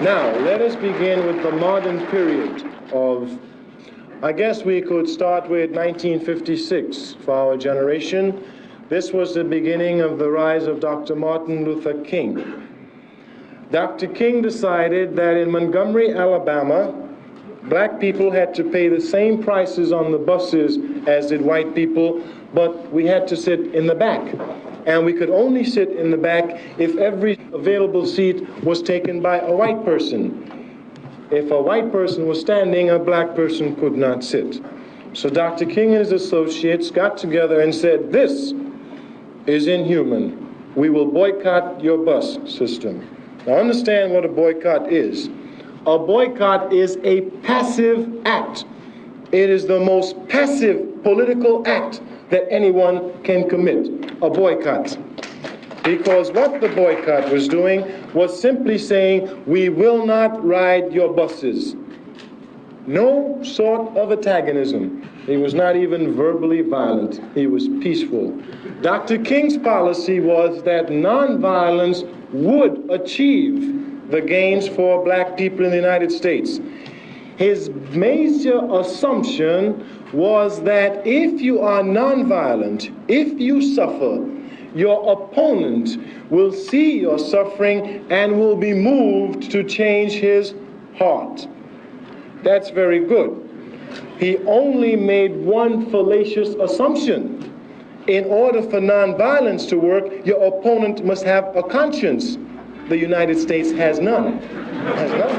Now, let us begin with the modern period of, I guess we could start with 1956 for our generation. This was the beginning of the rise of Dr. Martin Luther King. Dr. King decided that in Montgomery, Alabama, black people had to pay the same prices on the buses as did white people, but we had to sit in the back. And we could only sit in the back if every available seat was taken by a white person. If a white person was standing, a black person could not sit. So Dr. King and his associates got together and said, "This is inhuman. We will boycott your bus system." Now understand what a boycott is. A boycott is a passive act. It is the most passive political act that anyone can commit, a boycott. Because what the boycott was doing was simply saying, we will not ride your buses. No sort of antagonism. He was not even verbally violent. He was peaceful. Dr. King's policy was that nonviolence would achieve the gains for black people in the United States. His major assumption was that if you are nonviolent, if you suffer, your opponent will see your suffering and will be moved to change his heart. That's very good. He only made one fallacious assumption. In order for nonviolence to work, your opponent must have a conscience. The United States has none. Has none.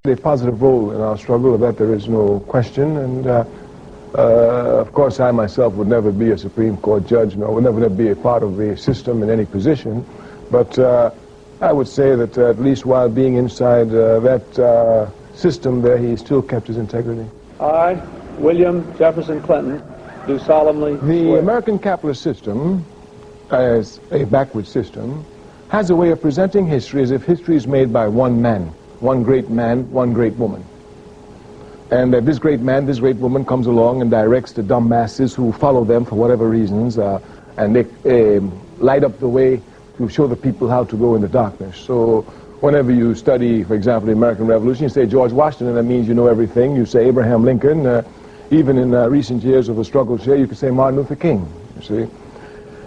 A positive role in our struggle, of that there is no question, and of course I myself would never be a Supreme Court judge, nor would never be a part of the system in any position, but I would say that at least while being inside that system there, he still kept his integrity. I, William Jefferson Clinton, do solemnly The swear. American capitalist system, as a backward system, has a way of presenting history as if history is made by one man, one great man, one great woman. And that this great man, this great woman comes along and directs the dumb masses who follow them for whatever reasons, and they light up the way to show the people how to go in the darkness. So whenever you study, for example, the American Revolution, you say George Washington, and that means you know everything. You say Abraham Lincoln. Even in recent years of the struggle here, you could say Martin Luther King, you see.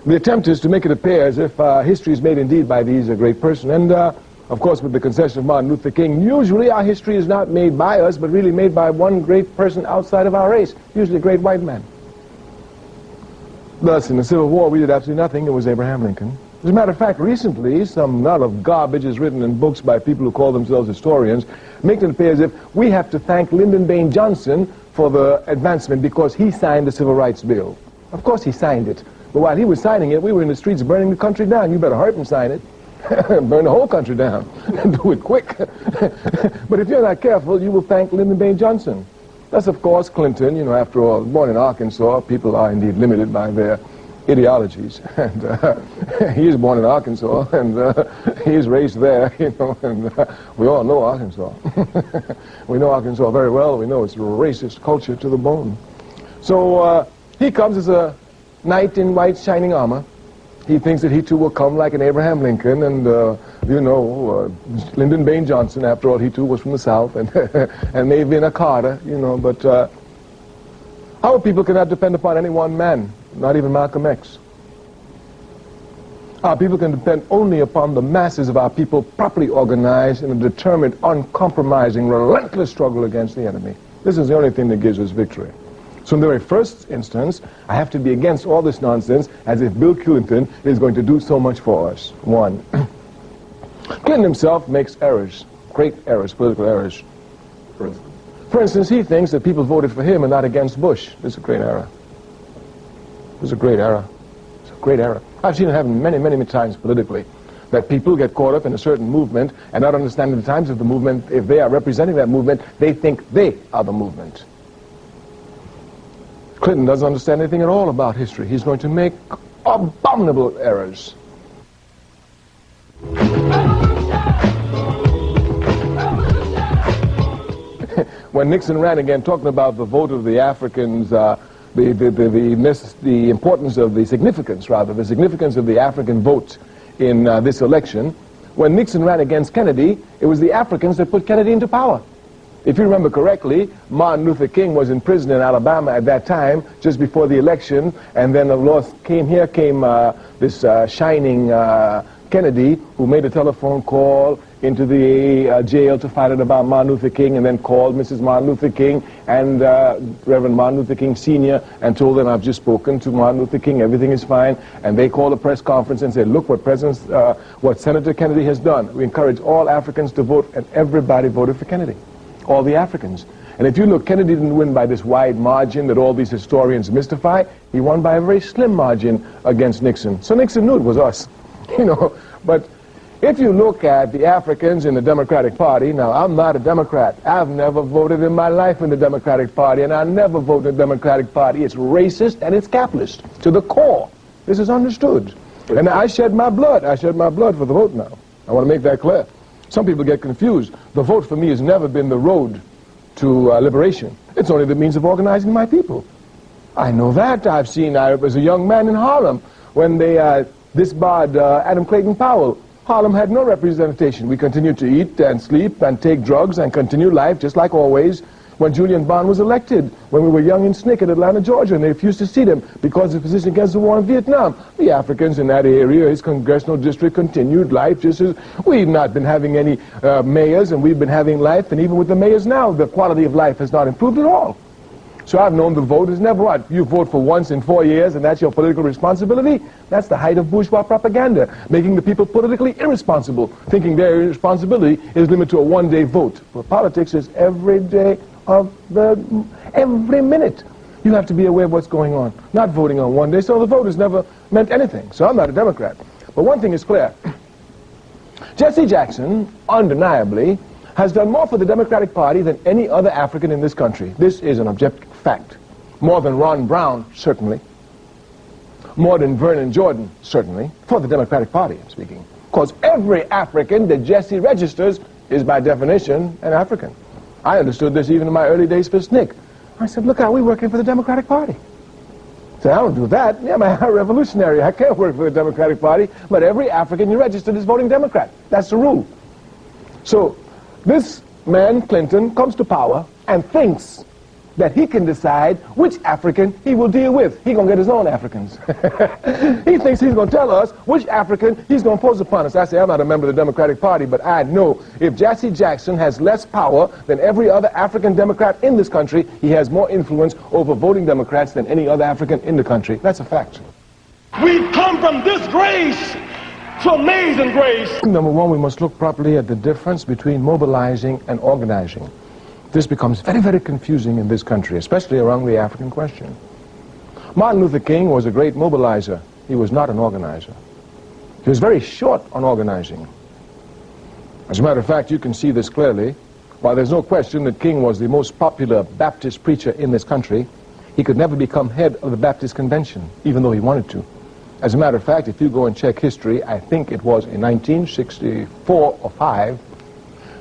The attempt is to make it appear as if history is made indeed by these great person. And of course, with the concession of Martin Luther King, usually our history is not made by us, but really made by one great person outside of our race, usually a great white man. Thus, in the Civil War, we did absolutely nothing. It was Abraham Lincoln. As a matter of fact, recently, some lot of garbage is written in books by people who call themselves historians, making it appear as if we have to thank Lyndon Baines Johnson for the advancement because he signed the Civil Rights Bill. Of course he signed it. But while he was signing it, we were in the streets burning the country down. You better hurry up and sign it. Burn the whole country down. Do it quick. But if you're not careful, you will thank Lyndon Baines Johnson. That's, of course, Clinton. You know, after all, born in Arkansas, people are indeed limited by their ideologies. And he is born in Arkansas, and he's raised there, you know, and we all know Arkansas. We know Arkansas very well. We know it's a racist culture to the bone. So he comes as a knight in white shining armor. He thinks that he too will come like an Abraham Lincoln, and you know, Lyndon Baines Johnson, after all, he too was from the South, and and maybe in a Carter, you know, but our people cannot depend upon any one man, not even Malcolm X. Our people can depend only upon the masses of our people properly organized in a determined, uncompromising, relentless struggle against the enemy. This is the only thing that gives us victory. So in the very first instance, I have to be against all this nonsense as if Bill Clinton is going to do so much for us. One, Clinton himself makes errors, great errors, political errors. For instance, he thinks that people voted for him and not against Bush. This is a great error. This is a great error. It's a great error. I've seen it happen many, many, many times politically, that people get caught up in a certain movement and not understanding the times of the movement. If they are representing that movement, they think they are the movement. Clinton doesn't understand anything at all about history. He's going to make abominable errors. When Nixon ran again, talking about the vote of the Africans, the importance of the significance, rather, the significance of the African vote in this election, When Nixon ran against Kennedy, it was the Africans that put Kennedy into power. If you remember correctly, Martin Luther King was in prison in Alabama at that time, just before the election, and then came this shining Kennedy, who made a telephone call into the jail to find out about Martin Luther King, and then called Mrs. Martin Luther King and Reverend Martin Luther King Sr. and told them, I've just spoken to Martin Luther King, everything is fine. And they called a press conference and said, look what Senator Kennedy has done. We encourage all Africans to vote, and everybody voted for Kennedy, all the Africans. And if you look, Kennedy didn't win by this wide margin that all these historians mystify. He won by a very slim margin against Nixon. So Nixon knew it was us, you know. But if you look at the Africans in the Democratic Party, now I'm not a Democrat. I've never voted in my life in the Democratic Party, and I never vote in the Democratic Party. It's racist and it's capitalist to the core. This is understood. And I shed my blood. I shed my blood for the vote now. I want to make that clear. Some people get confused. The vote for me has never been the road to liberation. It's only the means of organizing my people. I know that. I was a young man in Harlem when they disbarred Adam Clayton Powell. Harlem had no representation. We continued to eat and sleep and take drugs and continue life just like always. When Julian Bond was elected, when we were young in SNCC in Atlanta, Georgia, and they refused to see them because of the position against the war in Vietnam. The Africans in that area, his congressional district, continued life just as we've not been having any mayors, and we've been having life, and even with the mayors now, the quality of life has not improved at all. So I've known the vote is never what? You vote for once in 4 years and that's your political responsibility? That's the height of bourgeois propaganda, making the people politically irresponsible, thinking their irresponsibility is limited to a one-day vote. But politics is every day of every minute. You have to be aware of what's going on, not voting on one day. So the vote has never meant anything. So I'm not a Democrat. But one thing is clear. Jesse Jackson, undeniably, has done more for the Democratic Party than any other African in this country. This is an objective fact. More than Ron Brown, certainly. More than Vernon Jordan, certainly. For the Democratic Party, I'm speaking. Because every African that Jesse registers is by definition an African. I understood this even in my early days for SNCC. I said, look how we're working for the Democratic Party. I said, I don't do that. Yeah, I'm a revolutionary. I can't work for the Democratic Party. But every African you registered is voting Democrat. That's the rule. So this man, Clinton, comes to power and thinks that he can decide which African he will deal with. He's going to get his own Africans. He thinks he's going to tell us which African he's going to impose upon us. I say, I'm not a member of the Democratic Party, but I know if Jesse Jackson has less power than every other African Democrat in this country, he has more influence over voting Democrats than any other African in the country. That's a fact. We've come from disgrace to amazing grace. Number one, we must look properly at the difference between mobilizing and organizing. This becomes very, very confusing in this country, especially around the African question. Martin Luther King was a great mobilizer. He was not an organizer. He was very short on organizing. As a matter of fact, you can see this clearly. While there's no question that King was the most popular Baptist preacher in this country, he could never become head of the Baptist Convention, even though he wanted to. As a matter of fact, if you go and check history, I think it was in 1964 or 5,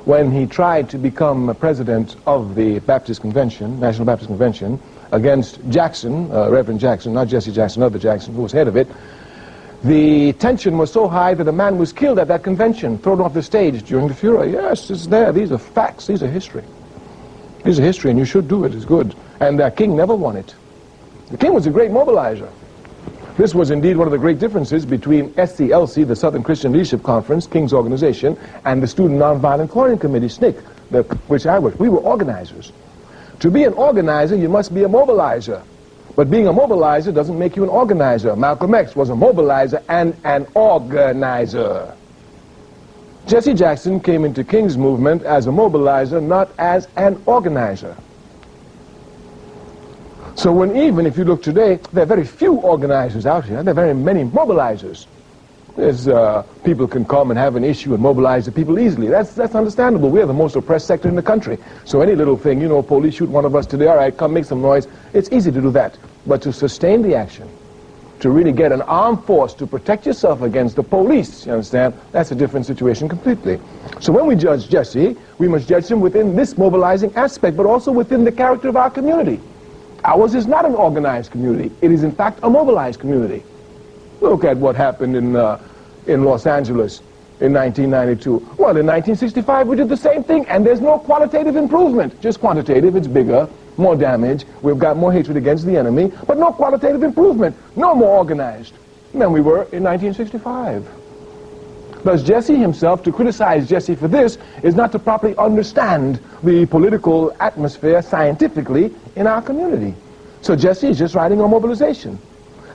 when he tried to become president of the Baptist Convention, National Baptist Convention, against Jackson, Reverend Jackson, not Jesse Jackson, other Jackson, who was head of it. The tension was so high that a man was killed at that convention, thrown off the stage during the furor. Yes, it's there. These are facts. These are history. These are history, and you should do it. It's good. And King never won it. The King was a great mobilizer. This was indeed one of the great differences between SCLC, the Southern Christian Leadership Conference, King's organization, and the Student Nonviolent Chlorine Committee, SNCC, which I worked. We were organizers. To be an organizer, you must be a mobilizer. But being a mobilizer doesn't make you an organizer. Malcolm X was a mobilizer and an organizer. Jesse Jackson came into King's movement as a mobilizer, not as an organizer. So even if you look today, there are very few organizers out here. There are very many mobilizers. There's, people can come and have an issue and mobilize the people easily. That's understandable. We're the most oppressed sector in the country. So any little thing, you know, police shoot one of us today, all right, come make some noise. It's easy to do that. But to sustain the action, to really get an armed force to protect yourself against the police, you understand, that's a different situation completely. So when we judge Jesse, we must judge him within this mobilizing aspect, but also within the character of our community. Ours is not an organized community. It is, in fact, a mobilized community. Look at what happened in Los Angeles. in 1992? Well, in 1965 we did the same thing, and there's no qualitative improvement. Just quantitative, it's bigger, more damage, we've got more hatred against the enemy, but no qualitative improvement, no more organized than we were in 1965. Thus, Jesse himself, to criticize Jesse for this is not to properly understand the political atmosphere scientifically in our community. So Jesse is just writing on mobilization.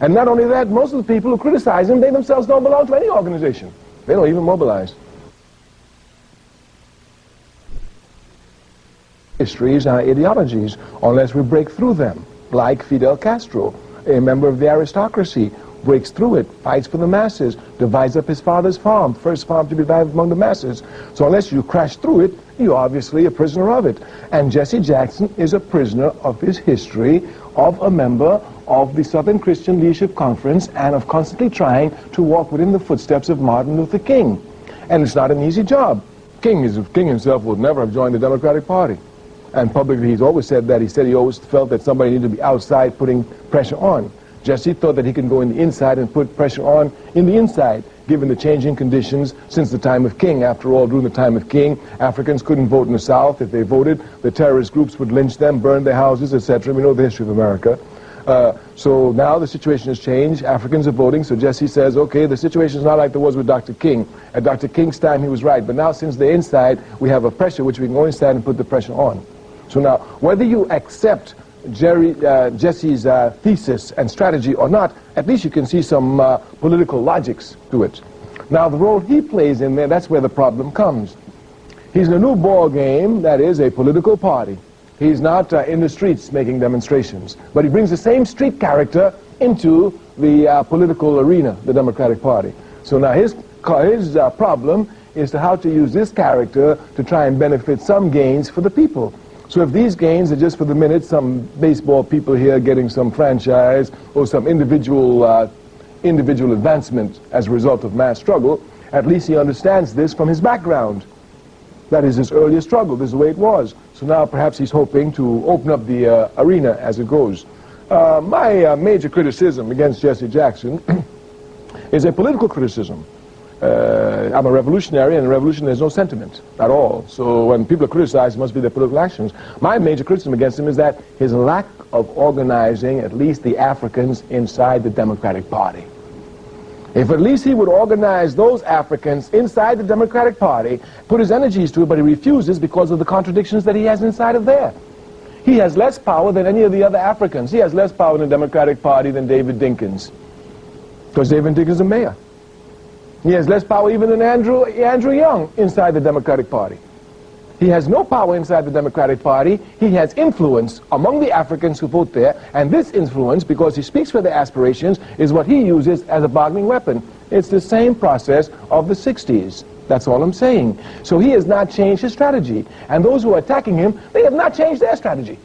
And not only that, most of the people who criticize him, they themselves don't belong to any organization. They don't even mobilize. Histories are ideologies, unless we break through them, like Fidel Castro, a member of the aristocracy, breaks through it, fights for the masses, divides up his father's farm, first farm to be divided among the masses. So unless you crash through it, you're obviously a prisoner of it. And Jesse Jackson is a prisoner of his history, of a member of the Southern Christian Leadership Conference, and of constantly trying to walk within the footsteps of Martin Luther King. And it's not an easy job. King himself would never have joined the Democratic Party. And publicly he's always said that. He said he always felt that somebody needed to be outside putting pressure on. Jesse thought that he could go in the inside and put pressure on in the inside, given the changing conditions since the time of King. After all, during the time of King, Africans couldn't vote in the South. If they voted, the terrorist groups would lynch them, burn their houses, etc. We know the history of America. So now the situation has changed. Africans are voting, so Jesse says, okay, the situation is not like there was with Dr. King. At Dr. King's time, he was right, but now since they're inside, we have a pressure which we can go inside and put the pressure on. So now, whether you accept Jesse's thesis and strategy or not, at least you can see some political logics to it. Now, the role he plays in there, that's where the problem comes. He's in a new ball game, that is, a political party. He's not in the streets making demonstrations, but he brings the same street character into the political arena, the Democratic Party. So now his problem is to how to use this character to try and benefit some gains for the people. So if these gains are just for the minute, some baseball people here getting some franchise or some individual advancement as a result of mass struggle, at least he understands this from his background. That is his earlier struggle. This is the way it was. So now perhaps he's hoping to open up the arena as it goes. My major criticism against Jesse Jackson is a political criticism. I'm a revolutionary, and in a revolution there's no sentiment at all. So when people are criticized, it must be their political actions. My major criticism against him is that his lack of organizing at least the Africans inside the Democratic Party. If at least he would organize those Africans inside the Democratic Party, put his energies to it, but he refuses because of the contradictions that he has inside of there. He has less power than any of the other Africans. He has less power in the Democratic Party than David Dinkins, because David Dinkins is a mayor. He has less power even than Andrew Young inside the Democratic Party. He has no power inside the Democratic Party. He has influence among the Africans who vote there, and this influence, because he speaks for their aspirations, is what he uses as a bargaining weapon. It's the same process of the 60s. That's all I'm saying. So he has not changed his strategy, and those who are attacking him, they have not changed their strategy.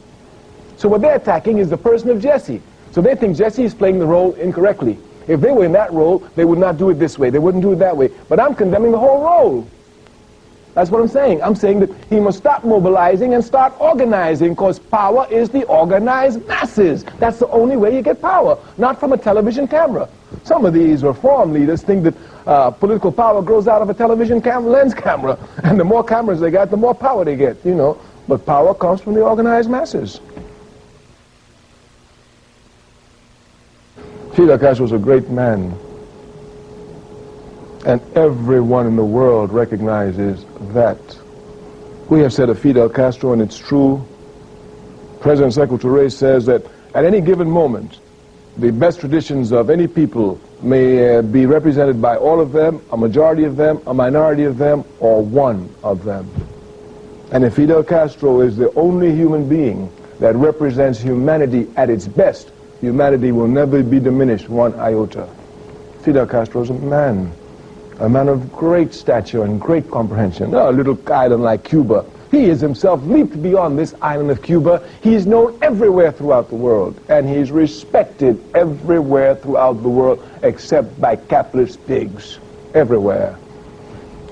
So what they're attacking is the person of Jesse. So they think Jesse is playing the role incorrectly. If they were in that role, they would not do it this way. They wouldn't do it that way. But I'm condemning the whole role. That's what I'm saying. I'm saying that he must stop mobilizing and start organizing, because power is the organized masses. That's the only way you get power, not from a television camera. Some of these reform leaders think that political power grows out of a television lens camera, and the more cameras they got, the more power they get, you know. But power comes from the organized masses. Fidel Castro was a great man, and everyone in the world recognizes that. We have said of Fidel Castro, and it's true, President Castro Cuba says that at any given moment, the best traditions of any people may be represented by all of them, a majority of them, a minority of them, or one of them. And if Fidel Castro is the only human being that represents humanity at its best, humanity will never be diminished one iota. Fidel Castro is a man of great stature and great comprehension. A little island like Cuba. He has himself leaped beyond this island of Cuba. He is known everywhere throughout the world, and he is respected everywhere throughout the world, except by capitalist pigs. Everywhere.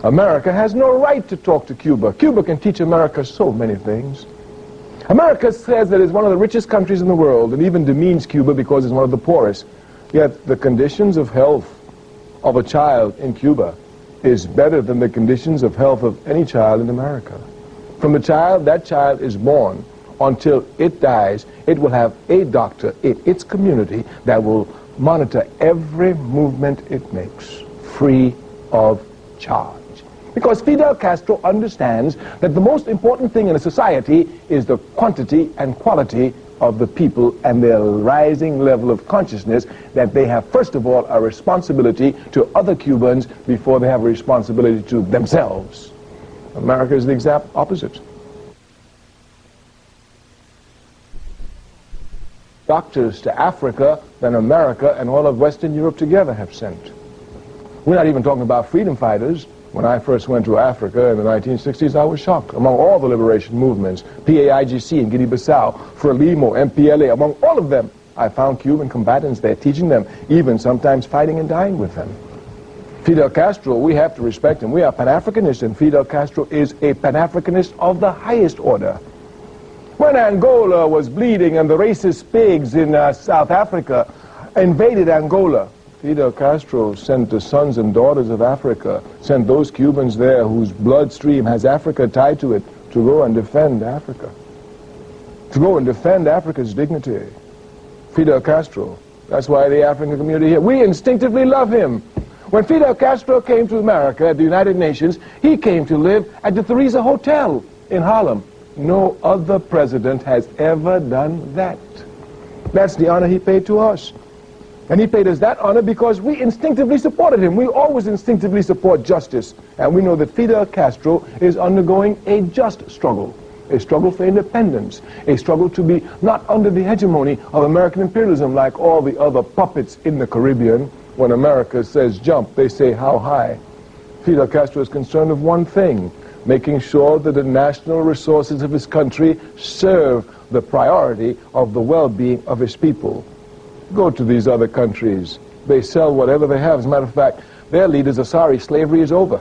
America has no right to talk to Cuba. Cuba can teach America so many things. America says that it's one of the richest countries in the world, and even demeans Cuba because it's one of the poorest. Yet the conditions of health of a child in Cuba is better than the conditions of health of any child in America. From the child that child is born until it dies, it will have a doctor in its community that will monitor every movement it makes, free of charge. Because Fidel Castro understands that the most important thing in a society is the quantity and quality of the people and their rising level of consciousness that they have, first of all, a responsibility to other Cubans before they have a responsibility to themselves. America is the exact opposite. Doctors to Africa than America and all of Western Europe together have sent. We're not even talking about freedom fighters. When I first went to Africa in the 1960s, I was shocked. Among all the liberation movements, PAIGC in Guinea-Bissau, Frelimo, MPLA, among all of them, I found Cuban combatants there, teaching them, even sometimes fighting and dying with them. Fidel Castro, we have to respect him. We are Pan-Africanists, and Fidel Castro is a Pan-Africanist of the highest order. When Angola was bleeding and the racist pigs in South Africa invaded Angola, Fidel Castro sent the sons and daughters of Africa, sent those Cubans there whose bloodstream has Africa tied to it, to go and defend Africa. To go and defend Africa's dignity. Fidel Castro. That's why the African community here, we instinctively love him. When Fidel Castro came to America at the United Nations, he came to live at the Theresa Hotel in Harlem. No other president has ever done that. That's the honor he paid to us. And he paid us that honor because we instinctively supported him. We always instinctively support justice. And we know that Fidel Castro is undergoing a just struggle. A struggle for independence. A struggle to be not under the hegemony of American imperialism like all the other puppets in the Caribbean. When America says jump, they say how high. Fidel Castro is concerned with one thing, making sure that the national resources of his country serve the priority of the well-being of his people. Go to these other countries. They sell whatever they have. As a matter of fact, their leaders are sorry slavery is over.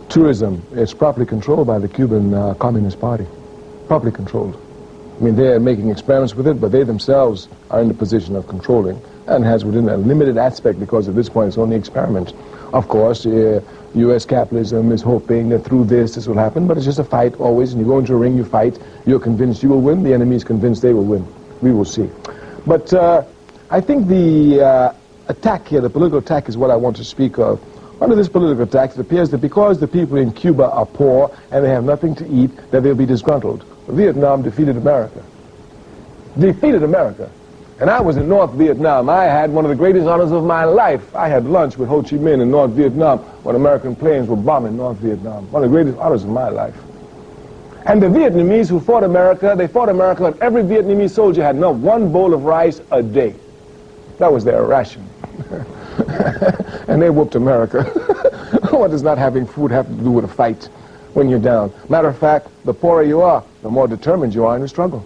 Tourism is properly controlled by the Cuban Communist Party. Properly controlled. I mean, they're making experiments with it, but they themselves are in the position of controlling, and has within a limited aspect, because at this point it's only experiment. Of course, U.S. capitalism is hoping that through this will happen, but it's just a fight always, and you go into a ring, you fight, you're convinced you will win, the enemy is convinced they will win. We will see. But I think the attack here, the political attack, is what I want to speak of. Under this political attack, it appears that because the people in Cuba are poor and they have nothing to eat, that they'll be disgruntled. Vietnam defeated America. Defeated America. And I was in North Vietnam. I had one of the greatest honors of my life. I had lunch with Ho Chi Minh in North Vietnam when American planes were bombing North Vietnam. One of the greatest honors of my life. And the Vietnamese who fought America, they fought America, and every Vietnamese soldier had not one bowl of rice a day. That was their ration. And they whooped America. What does not having food have to do with a fight when you're down? Matter of fact, the poorer you are, the more determined you are in the struggle.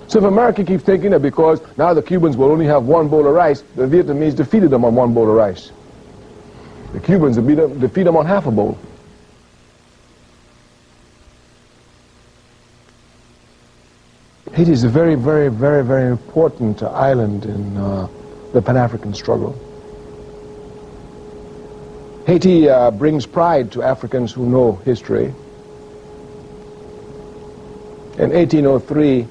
So if America keeps thinking that because now the Cubans will only have one bowl of rice, the Vietnamese defeated them on one bowl of rice. The Cubans defeat them on half a bowl. Haiti is a very, very, very, very important island in the Pan-African struggle. Haiti brings pride to Africans who know history. In 1803,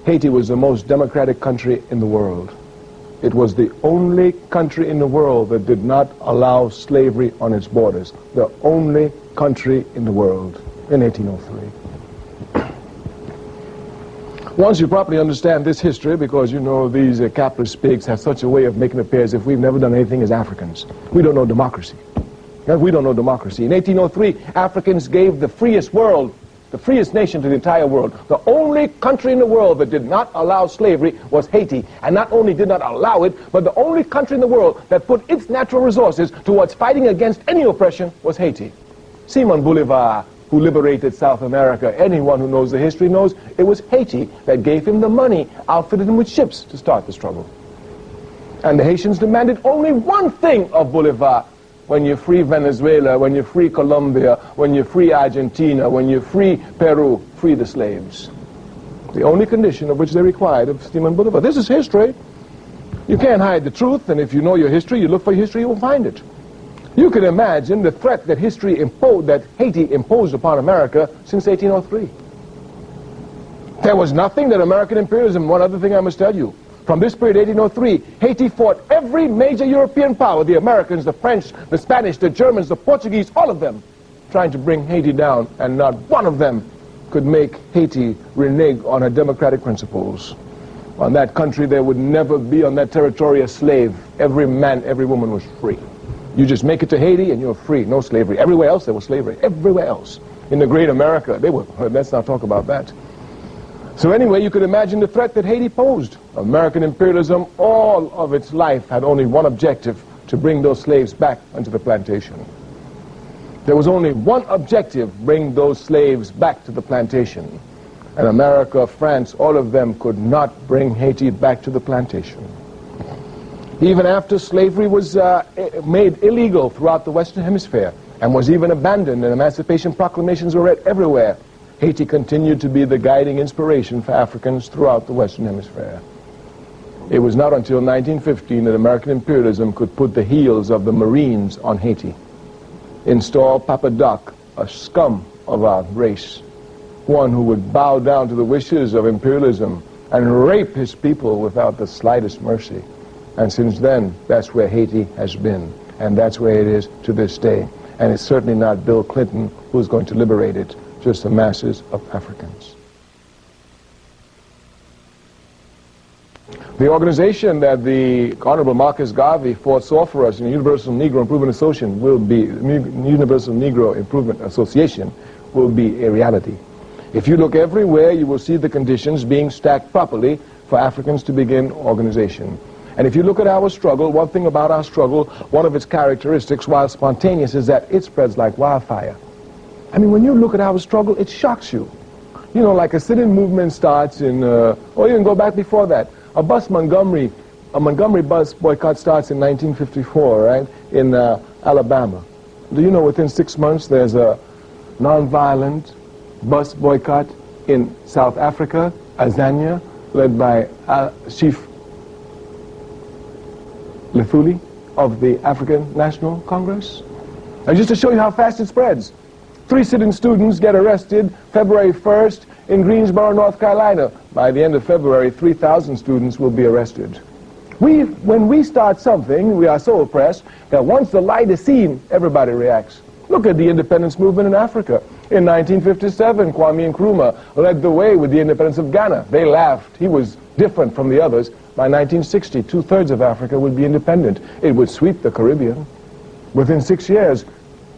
Haiti was the most democratic country in the world. It was the only country in the world that did not allow slavery on its borders. The only country in the world in 1803. Once you properly understand this history, because you know these capitalist pigs have such a way of making it appear as if we've never done anything as Africans. We don't know democracy. We don't know democracy. In 1803, Africans gave the freest world, the freest nation to the entire world. The only country in the world that did not allow slavery was Haiti. And not only did not allow it, but the only country in the world that put its natural resources towards fighting against any oppression was Haiti. Simon Bolivar, who liberated South America, anyone who knows the history knows it was Haiti that gave him the money, outfitted him with ships to start the struggle. And the Haitians demanded only one thing of Bolivar. When you free Venezuela, when you free Colombia, when you free Argentina, when you free Peru, free the slaves. The only condition of which they required of Simon Bolivar. This is history. You can't hide the truth, and if you know your history, you look for history, you will find it. You can imagine the threat that Haiti imposed upon America since 1803. There was nothing that American imperialism, one other thing I must tell you, from this period, 1803, Haiti fought every major European power, the Americans, the French, the Spanish, the Germans, the Portuguese, all of them, trying to bring Haiti down, and not one of them could make Haiti renege on her democratic principles. On that country, there would never be on that territory a slave. Every man, every woman was free. You just make it to Haiti and you're free, no slavery. Everywhere else there was slavery, everywhere else. In the great America, they were, let's not talk about that. So anyway, you could imagine the threat that Haiti posed. American imperialism, all of its life, had only one objective, to bring those slaves back onto the plantation. There was only one objective, bring those slaves back to the plantation. And America, France, all of them could not bring Haiti back to the plantation. Even after slavery was made illegal throughout the Western Hemisphere and was even abandoned and emancipation proclamations were read everywhere, Haiti continued to be the guiding inspiration for Africans throughout the Western Hemisphere. It was not until 1915 that American imperialism could put the heels of the Marines on Haiti, install Papa Doc, a scum of our race, one who would bow down to the wishes of imperialism and rape his people without the slightest mercy. And since then, that's where Haiti has been, and that's where it is to this day. And it's certainly not Bill Clinton who's going to liberate it, just the masses of Africans. The organization that the Honorable Marcus Garvey foresaw for us in the Universal Negro Improvement Association will be a reality. If you look everywhere, you will see the conditions being stacked properly for Africans to begin organization. And if you look at our struggle, one thing about our struggle, one of its characteristics, while spontaneous, is that it spreads like wildfire. I mean, when you look at our struggle, it shocks you. You know, like a sit-in movement starts in, or even go back before that. A Montgomery bus boycott starts in 1954, right, in Alabama. Do you know within 6 months there's a nonviolent bus boycott in South Africa, Azania, led by Chief Lefuli of the African National Congress? And just to show you how fast it spreads. 3 sit-in students get arrested February 1st in Greensboro, North Carolina. By the end of February, 3,000 students will be arrested. When we start something, we are so oppressed that once the light is seen, everybody reacts. Look at the independence movement in Africa. In 1957, Kwame Nkrumah led the way with the independence of Ghana. They laughed. He was different from the others. By 1960, 2/3 of Africa would be independent. It would sweep the Caribbean. Within 6 years,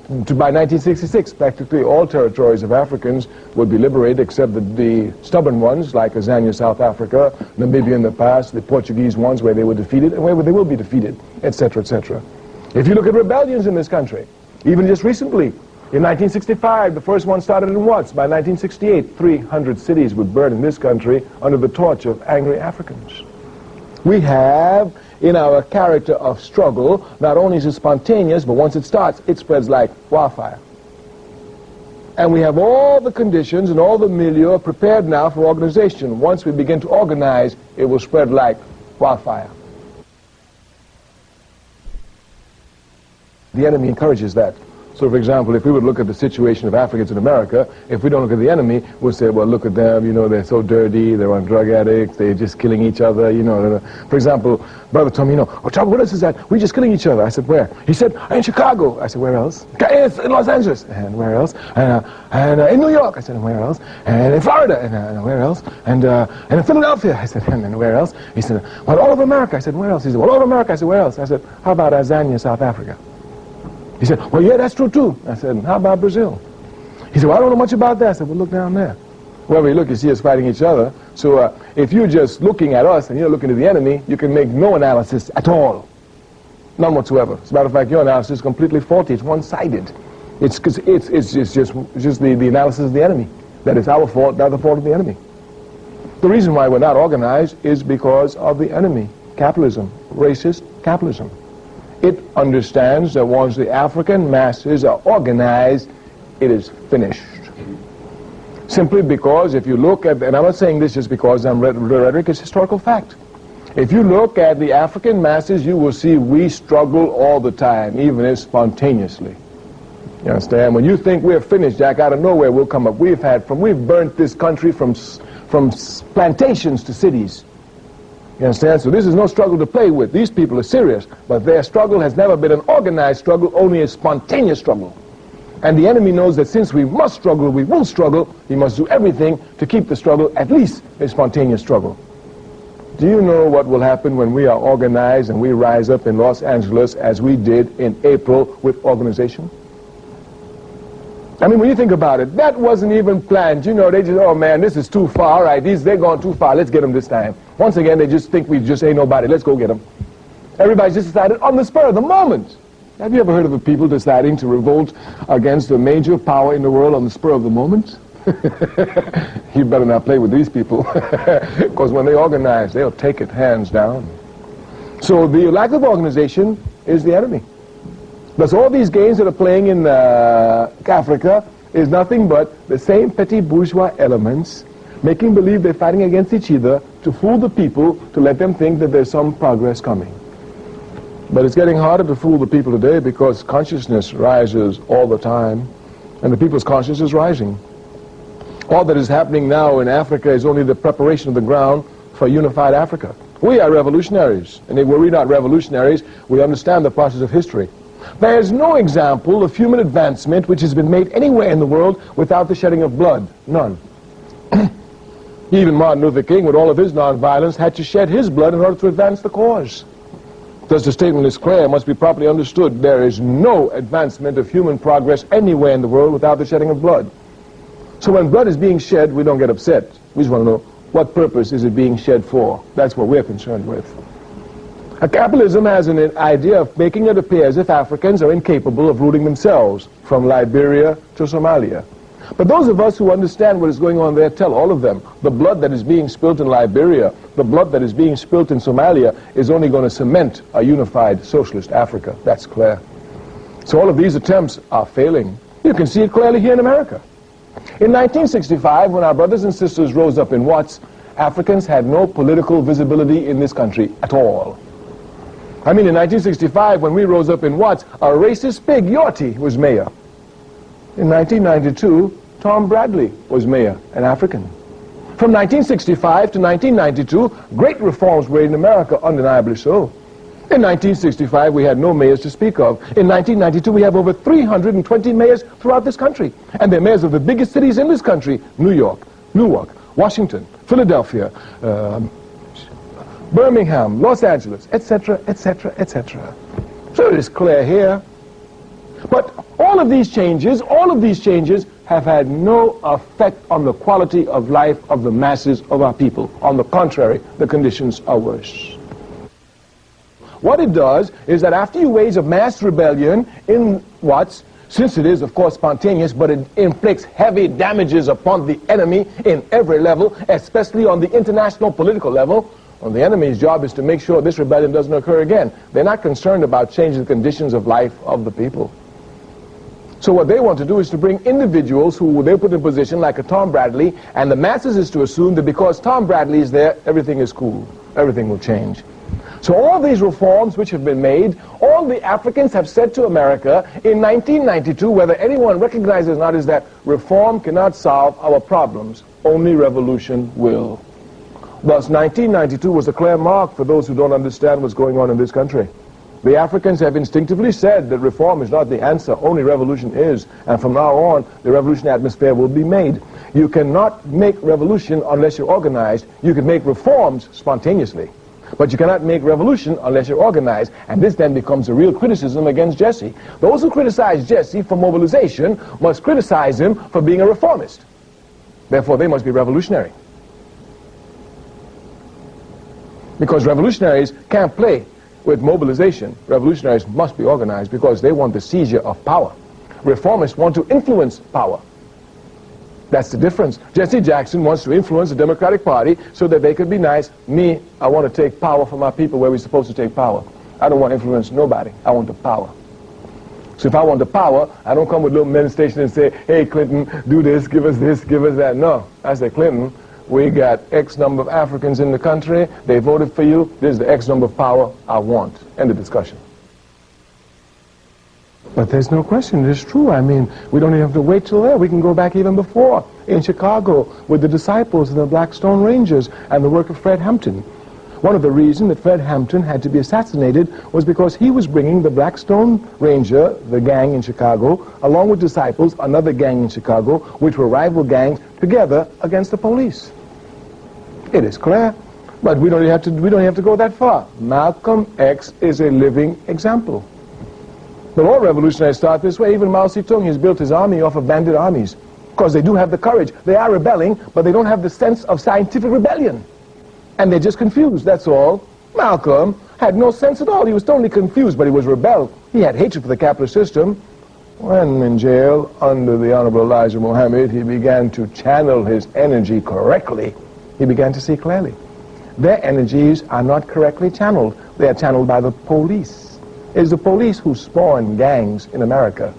by 1966, practically all territories of Africans would be liberated except the stubborn ones like Azania, South Africa, Namibia in the past, the Portuguese ones where they were defeated and where they will be defeated, etc., etc. If you look at rebellions in this country, even just recently, in 1965, the first one started in Watts. By 1968, 300 cities would burn in this country under the torch of angry Africans. We have, in our character of struggle, not only is it spontaneous, but once it starts, it spreads like wildfire. And we have all the conditions and all the milieu prepared now for organization. Once we begin to organize, it will spread like wildfire. The enemy encourages that. So, for example, if we would look at the situation of Africans in America, if we don't look at the enemy, we'll say, well, look at them, you know, they're so dirty, they're on drug addicts, they're just killing each other, you know. For example, brother told me, you know, oh, trouble with us is that we're just killing each other. I said, where? He said, in Chicago. I said, where else? In Los Angeles. And where else? And in New York. I said, and where else? And in Florida. And where else? And in Philadelphia. I said, and where else? He said, well, all over America. I said, where else? He said, well, all over America. I said, where else? I said, how about Azania, South Africa? He said, well, yeah, that's true, too. I said, how about Brazil? He said, well, I don't know much about that. I said, well, look down there. Wherever you look, you see us fighting each other. So if you're just looking at us and you're looking at the enemy, you can make no analysis at all. None whatsoever. As a matter of fact, your analysis is completely faulty. It's one-sided. It's just the analysis of the enemy. That it's our fault, not the fault of the enemy. The reason why we're not organized is because of the enemy. Capitalism. Racist capitalism. It understands that once the African masses are organized, it is finished. Simply because if you look at, and I'm not saying this just because I'm rhetoric, it's historical fact. If you look at the African masses, you will see we struggle all the time, even if spontaneously. You understand? When you think we're finished, Jack, out of nowhere we'll come up. We've burnt this country from plantations to cities. You understand? So this is no struggle to play with. These people are serious, but their struggle has never been an organized struggle, only a spontaneous struggle. And the enemy knows that since we must struggle, we will struggle, he must do everything to keep the struggle at least a spontaneous struggle. Do you know what will happen when we are organized and we rise up in Los Angeles as we did in April with organization? I mean, when you think about it, that wasn't even planned. You know, they just, oh man, this is too far, right? They're going too far, let's get them this time. Once again, they just think we just ain't nobody, let's go get them. Everybody's just decided on the spur of the moment. Have you ever heard of the people deciding to revolt against a major power in the world on the spur of the moment? You better not play with these people, because when they organize, they'll take it hands down. So the lack of organization is the enemy. Thus all these games that are playing in Africa is nothing but the same petty bourgeois elements making believe they're fighting against each other to fool the people, to let them think that there's some progress coming. But it's getting harder to fool the people today because consciousness rises all the time, and the people's consciousness is rising. All that is happening now in Africa is only the preparation of the ground for a unified Africa. We are revolutionaries, and if we're not revolutionaries, we understand the process of history. There is no example of human advancement which has been made anywhere in the world without the shedding of blood. None. Even Martin Luther King, with all of his nonviolence, had to shed his blood in order to advance the cause. Thus the statement is clear, must be properly understood. There is no advancement of human progress anywhere in the world without the shedding of blood. So when blood is being shed, we don't get upset. We just want to know, what purpose is it being shed for? That's what we're concerned with. Capitalism has an idea of making it appear as if Africans are incapable of ruling themselves, from Liberia to Somalia. But those of us who understand what is going on there tell all of them, the blood that is being spilt in Liberia, the blood that is being spilt in Somalia is only going to cement a unified socialist Africa. That's clear. So all of these attempts are failing. You can see it clearly here in America. In 1965, when our brothers and sisters rose up in Watts, Africans had no political visibility in this country at all. I mean, in 1965, when we rose up in Watts, a racist pig, Yorty, was mayor. In 1992, Tom Bradley was mayor, an African. From 1965 to 1992, great reforms were in America, undeniably so. In 1965, we had no mayors to speak of. In 1992, we have over 320 mayors throughout this country. And they're mayors of the biggest cities in this country: New York, Newark, Washington, Philadelphia, Birmingham, Los Angeles, etc., etc., etc. So it is clear here. But all of these changes have had no effect on the quality of life of the masses of our people. On the contrary, the conditions are worse. What it does is that after you wage a mass rebellion in Watts, since it is, of course, spontaneous, but it inflicts heavy damages upon the enemy in every level, especially on the international political level. Well, the enemy's job is to make sure this rebellion doesn't occur again. They're not concerned about changing the conditions of life of the people. So what they want to do is to bring individuals who they put in position, like a Tom Bradley, and the masses is to assume that because Tom Bradley is there, everything is cool. Everything will change. So all these reforms which have been made, all the Africans have said to America in 1992, whether anyone recognizes or not, is that reform cannot solve our problems. Only revolution will. Thus, 1992 was a clear mark for those who don't understand what's going on in this country. The Africans have instinctively said that reform is not the answer, only revolution is. And from now on, the revolution atmosphere will be made. You cannot make revolution unless you're organized. You can make reforms spontaneously. But you cannot make revolution unless you're organized. And this then becomes a real criticism against Jesse. Those who criticize Jesse for mobilization must criticize him for being a reformist. Therefore, they must be revolutionary. Because revolutionaries can't play with mobilization. Revolutionaries must be organized because they want the seizure of power. Reformists want to influence power. That's the difference. Jesse Jackson wants to influence the Democratic Party so that they could be nice. Me, I want to take power from my people where we're supposed to take power. I don't want to influence nobody. I want the power. So if I want the power, I don't come with little men station and say, hey, Clinton, do this, give us that. No. I say, Clinton, we got X number of Africans in the country, they voted for you, this is the X number of power I want. End of discussion. But there's no question, it's true. I mean, we don't even have to wait till there. We can go back even before, in Chicago, with the disciples and the Black Stone Rangers and the work of Fred Hampton. One of the reasons that Fred Hampton had to be assassinated was because he was bringing the Black Stone Ranger, the gang in Chicago, along with disciples, another gang in Chicago, which were rival gangs, together against the police. It is clear, but we don't have to go that far. Malcolm X is a living example. But all revolutionaries start this way. Even Mao Zedong has built his army off of bandit armies, because they do have the courage. They are rebelling, but they don't have the sense of scientific rebellion. And they're just confused, that's all. Malcolm had no sense at all. He was totally confused, but he was rebelled. He had hatred for the capitalist system. When in jail under the Honorable Elijah Muhammad, he began to channel his energy correctly. He began to see clearly. Their energies are not correctly channeled. They are channeled by the police. It's the police who spawn gangs in America.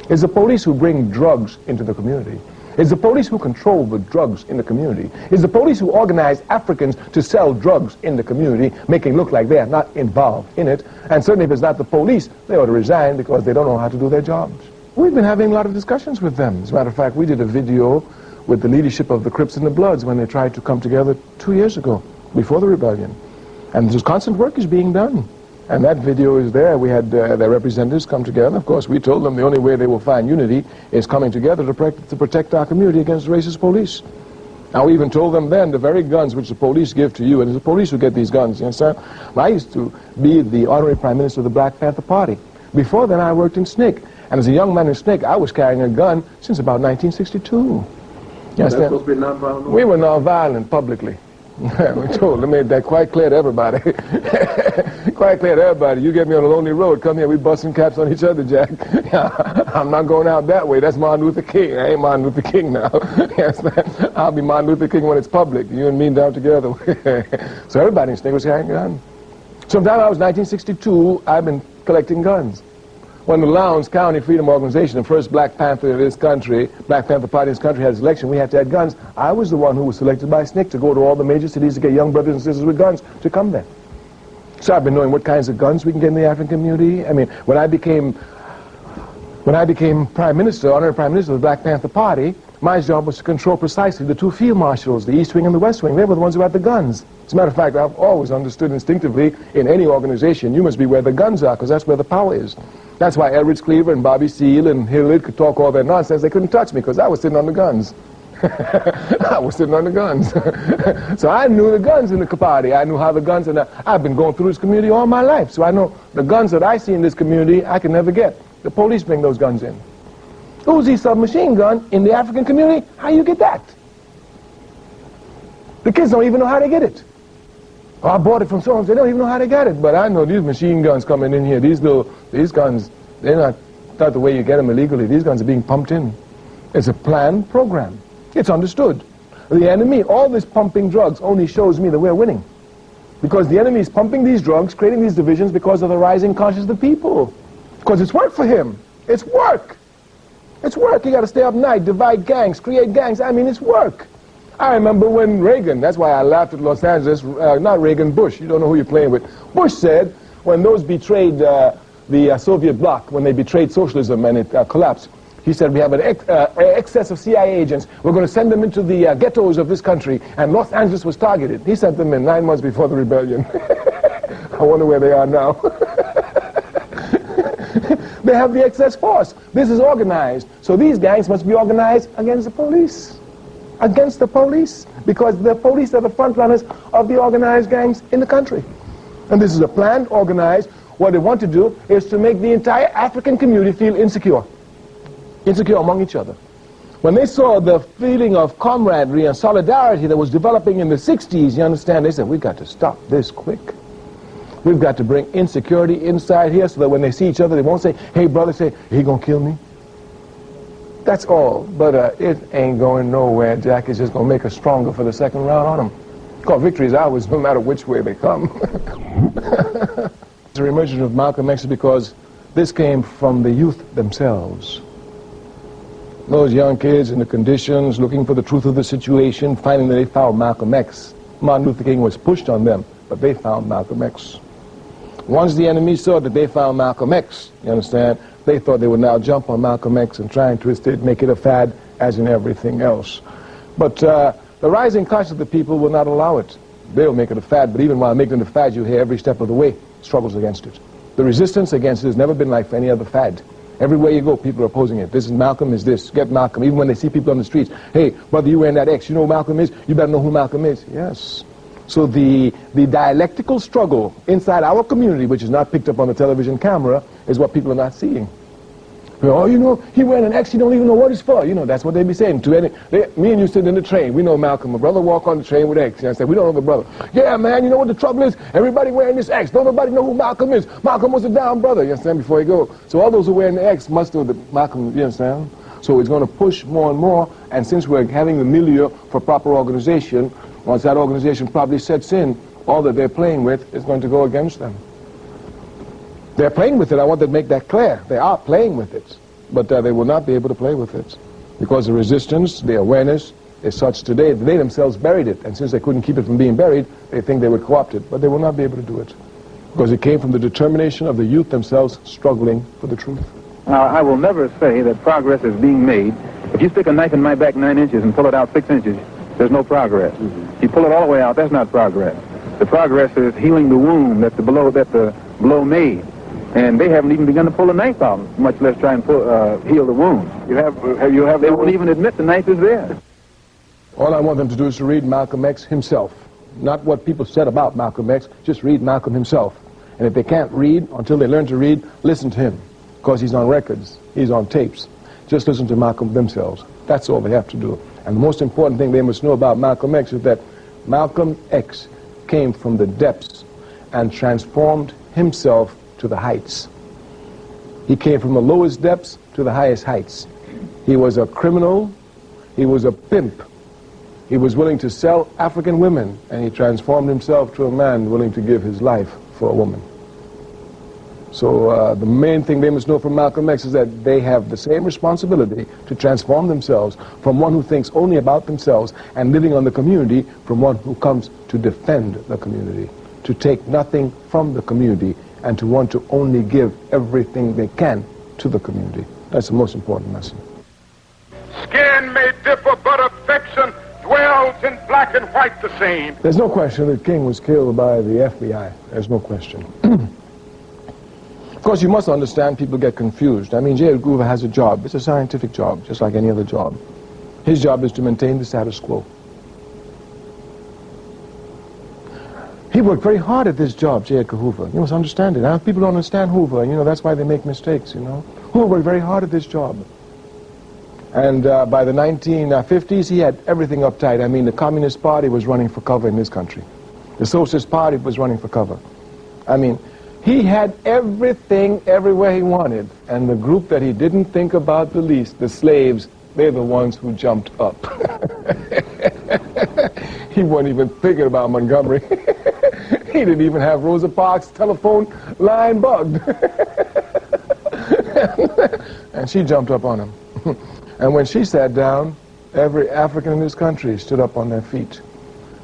It's the police who bring drugs into the community. It's the police who control the drugs in the community. It's the police who organize Africans to sell drugs in the community, making it look like they are not involved in it. And certainly if it's not the police, they ought to resign because they don't know how to do their jobs. We've been having a lot of discussions with them. As a matter of fact, we did a video with the leadership of the Crips and the Bloods when they tried to come together 2 years ago, before the rebellion. And this constant work is being done. And that video is there. We had their representatives come together. Of course, we told them the only way they will find unity is coming together to protect our community against racist police. Now, we even told them then the very guns which the police give to you, and it's the police who get these guns, you understand? I used to be the honorary prime minister of the Black Panther Party. Before then, I worked in SNCC. And as a young man in SNCC, I was carrying a gun since about 1962. You understand? Supposed to be nonviolent? We were nonviolent publicly. We told them, made that quite clear to everybody. Quite clear to everybody. You get me on a lonely road, come here, we busting caps on each other, Jack. I'm not going out that way. That's Martin Luther King. I ain't Martin Luther King now. Yes, I'll be Martin Luther King when it's public. You and me down together. So everybody in SNCC was carrying guns. Sometime I was 1962, I've been collecting guns. When the Lowndes County Freedom Organization, the first Black Panther in this country, Black Panther Party in this country, had its election, we had to have guns. I was the one who was selected by SNCC to go to all the major cities to get young brothers and sisters with guns to come there. So I've been knowing what kinds of guns we can get in the African community. I mean, when I became prime minister, honorary prime minister of the Black Panther Party, my job was to control precisely the two field marshals, the East Wing and the West Wing. They were the ones who had the guns. As a matter of fact, I've always understood instinctively in any organization, you must be where the guns are, because that's where the power is. That's why Elridge Cleaver and Bobby Seale and Hillard could talk all their nonsense. They couldn't touch me because I was sitting on the guns. I was sitting on the guns. So I knew the guns in the party. I knew how the guns, and I've been going through this community all my life. So I know the guns that I see in this community, I can never get. The police bring those guns in. Uzi submachine gun in the African community, how you get that? The kids don't even know how they get it. Oh, I bought it from someone, they don't even know how they got it. But I know these machine guns coming in here, these guns, they're not the way you get them illegally. These guns are being pumped in. It's a planned program. It's understood. The enemy, all this pumping drugs only shows me that we're winning. Because the enemy is pumping these drugs, creating these divisions because of the rising conscience of the people. Because it's work for him. It's work. It's work. You got to stay up night, divide gangs, create gangs. I mean, it's work. I remember when Reagan, that's why I laughed at Los Angeles, not Reagan, Bush, you don't know who you're playing with. Bush said, when those betrayed the Soviet bloc, when they betrayed socialism and it collapsed, he said, we have an excess of CIA agents. We're going to send them into the ghettos of this country. And Los Angeles was targeted. He sent them in 9 months before the rebellion. I wonder where they are now. They have the excess force. This is organized. So these gangs must be organized against the police. Against the police. Because the police are the front runners of the organized gangs in the country. And this is a planned, organized. What they want to do is to make the entire African community feel insecure. Insecure among each other. When they saw the feeling of camaraderie and solidarity that was developing in the 60s, you understand, they said, we've got to stop this quick. We've got to bring insecurity inside here so that when they see each other, they won't say, hey, brother, say, he gonna kill me? That's all. But it ain't going nowhere. Jack is just gonna make us stronger for the second round on them. Because victory is ours no matter which way they come. The emergence of Malcolm X is because this came from the youth themselves. Those young kids in the conditions, looking for the truth of the situation, finding that they found Malcolm X. Martin Luther King was pushed on them, but they found Malcolm X. Once the enemy saw that they found Malcolm X, you understand, they thought they would now jump on Malcolm X and try and twist it, make it a fad, as in everything else. But the rising conscience of the people will not allow it. They'll make it a fad, but even while making it a fad, you hear every step of the way struggles against it. The resistance against it has never been like any other fad. Everywhere you go, people are opposing it. This is Malcolm, is this. Get Malcolm. Even when they see people on the streets, hey, brother, you wearing that X, you know who Malcolm is? You better know who Malcolm is. Yes. So the dialectical struggle inside our community, which is not picked up on the television camera, is what people are not seeing. Oh, you know, he wearing an X, he don't even know what it's for. You know, that's what they be saying to any. Me and you sitting in the train, we know Malcolm. A brother walk on the train with X. And I said, we don't know the brother. Yeah, man, you know what the trouble is? Everybody wearing this X. Don't nobody know who Malcolm is. Malcolm was a down brother, you understand, before he go. So all those who wearing the X must know that Malcolm, you understand? So it's going to push more and more, and since we're having the milieu for proper organization, once that organization probably sets in, all that they're playing with is going to go against them. They're playing with it. I want to make that clear. They are playing with it, but they will not be able to play with it because the resistance, the awareness is such today that they themselves buried it, and since they couldn't keep it from being buried, they think they would co-opt it, but they will not be able to do it because it came from the determination of the youth themselves struggling for the truth. Now, I will never say that progress is being made. If you stick a knife in my back 9 inches and pull it out 6 inches, there's no progress. You pull it all the way out, that's not progress. The progress is healing the wound that the blow made. And they haven't even begun to pull the knife out, much less try and heal the wound. They won't even admit the knife is there. All I want them to do is to read Malcolm X himself. Not what people said about Malcolm X, just read Malcolm himself. And if they can't read, until they learn to read, listen to him. Because he's on records, he's on tapes. Just listen to Malcolm themselves. That's all they have to do. And the most important thing they must know about Malcolm X is that Malcolm X came from the depths and transformed himself to the heights. He came from the lowest depths to the highest heights. He was a criminal, he was a pimp. He was willing to sell African women, and he transformed himself to a man willing to give his life for a woman. So the main thing they must know from Malcolm X is that they have the same responsibility to transform themselves from one who thinks only about themselves and living on the community from one who comes to defend the community, to take nothing from the community and to want to only give everything they can to the community. That's the most important lesson. Skin may differ, but affection dwells in black and white the same. There's no question that King was killed by the FBI. There's no question. Of course, you must understand people get confused. I mean, J. Edgar Hoover has a job. It's a scientific job, just like any other job. His job is to maintain the status quo. He worked very hard at this job, J. Edgar Hoover. You must understand it. Now, people don't understand Hoover, you know, that's why they make mistakes, you know. Hoover worked very hard at this job. And by the 1950s, he had everything uptight. I mean, the Communist Party was running for cover in this country. The Socialist Party was running for cover. I mean, he had everything everywhere he wanted. And the group that he didn't think about the least, the slaves, they're the ones who jumped up. He wasn't even thinking about Montgomery. He didn't even have Rosa Parks' telephone line bugged. And she jumped up on him. And when she sat down, every African in this country stood up on their feet.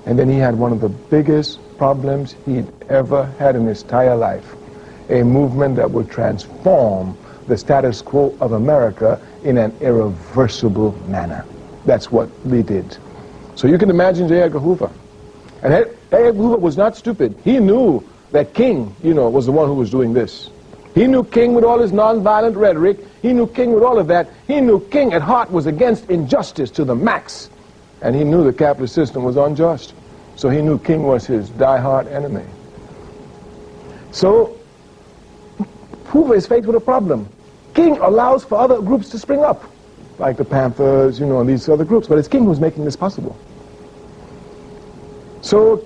And then he had one of the biggest problems he'd ever had in his entire life. A movement that would transform the status quo of America in an irreversible manner. That's what they did. So you can imagine J. Edgar Hoover. And J. Edgar Hoover was not stupid. He knew that King, you know, was the one who was doing this. He knew King with all his nonviolent rhetoric. He knew King with all of that. He knew King at heart was against injustice to the max. And he knew the capitalist system was unjust. So he knew King was his die-hard enemy. So Hoover is faced with a problem. King allows for other groups to spring up, like the Panthers, you know, and these other groups. But it's King who's making this possible. So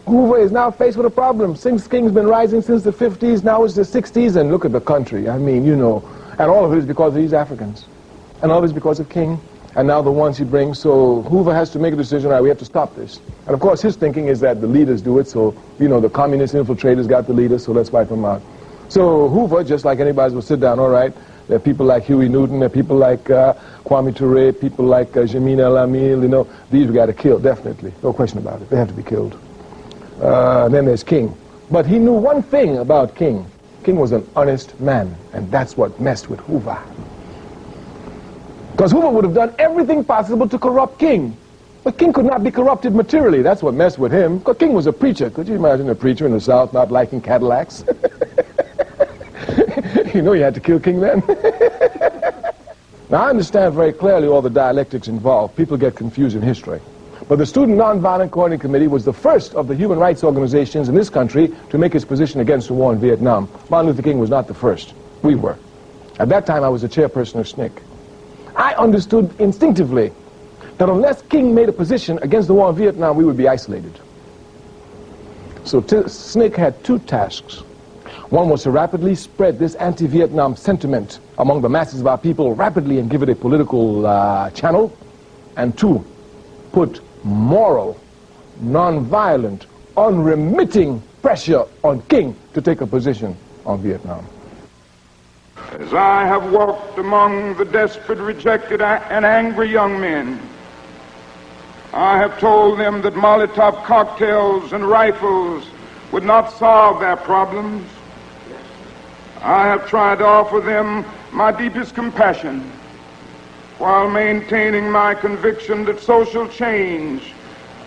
Hoover is now faced with a problem. Since King's been rising since the 50s, now it's the 60s, and look at the country. I mean, you know, and all of it is because of these Africans. And all of it is because of King, and now the ones he brings. So Hoover has to make a decision, all right, we have to stop this. And of course, his thinking is that the leaders do it, so, you know, the communist infiltrators got the leaders, so let's wipe them out. So Hoover, just like anybody will sit down, all right, there are people like Huey Newton, there are people like Kwame Turé, people like Jamin El-Amil, you know, these we got to kill, definitely. No question about it. They have to be killed. Then there's King. But he knew one thing about King. King was an honest man, and that's what messed with Hoover. Because Hoover would have done everything possible to corrupt King. But King could not be corrupted materially. That's what messed with him. Because King was a preacher. Could you imagine a preacher in the South not liking Cadillacs? You know you had to kill King then. Now, I understand very clearly all the dialectics involved. People get confused in history. But the Student Nonviolent Coordinating Committee was the first of the human rights organizations in this country to make its position against the war in Vietnam. Martin Luther King was not the first. We were. At that time, I was the chairperson of SNCC. I understood instinctively that unless King made a position against the war in Vietnam, we would be isolated. So SNCC had two tasks. One was to rapidly spread this anti-Vietnam sentiment among the masses of our people rapidly and give it a political channel. And two, put moral, non-violent, unremitting pressure on King to take a position on Vietnam. As I have walked among the desperate, rejected, and angry young men, I have told them that Molotov cocktails and rifles would not solve their problems. I have tried to offer them my deepest compassion while maintaining my conviction that social change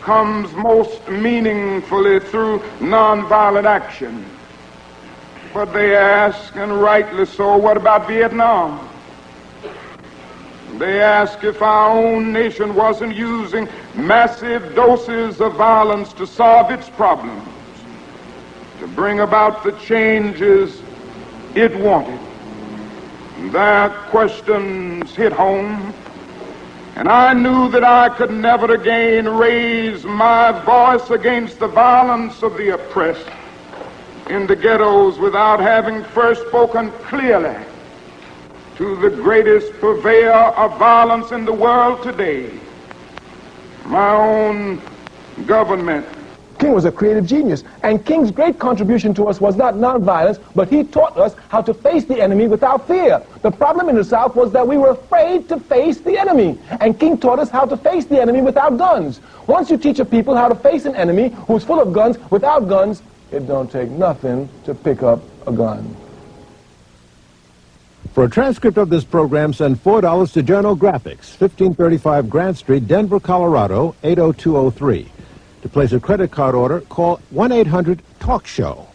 comes most meaningfully through nonviolent action. But they ask, and rightly so, what about Vietnam? They ask if our own nation wasn't using massive doses of violence to solve its problems, to bring about the changes it wanted. Their questions hit home, and I knew that I could never again raise my voice against the violence of the oppressed in the ghettos without having first spoken clearly to the greatest purveyor of violence in the world today, my own government. King was a creative genius, and King's great contribution to us was not nonviolence, but he taught us how to face the enemy without fear. The problem in the South was that we were afraid to face the enemy, and King taught us how to face the enemy without guns. Once you teach a people how to face an enemy who's full of guns without guns, it don't take nothing to pick up a gun. For a transcript of this program, send $4 to Journal Graphics, 1535 Grant Street, Denver, Colorado, 80203. To place a credit card order, call 1-800-TALK-SHOW.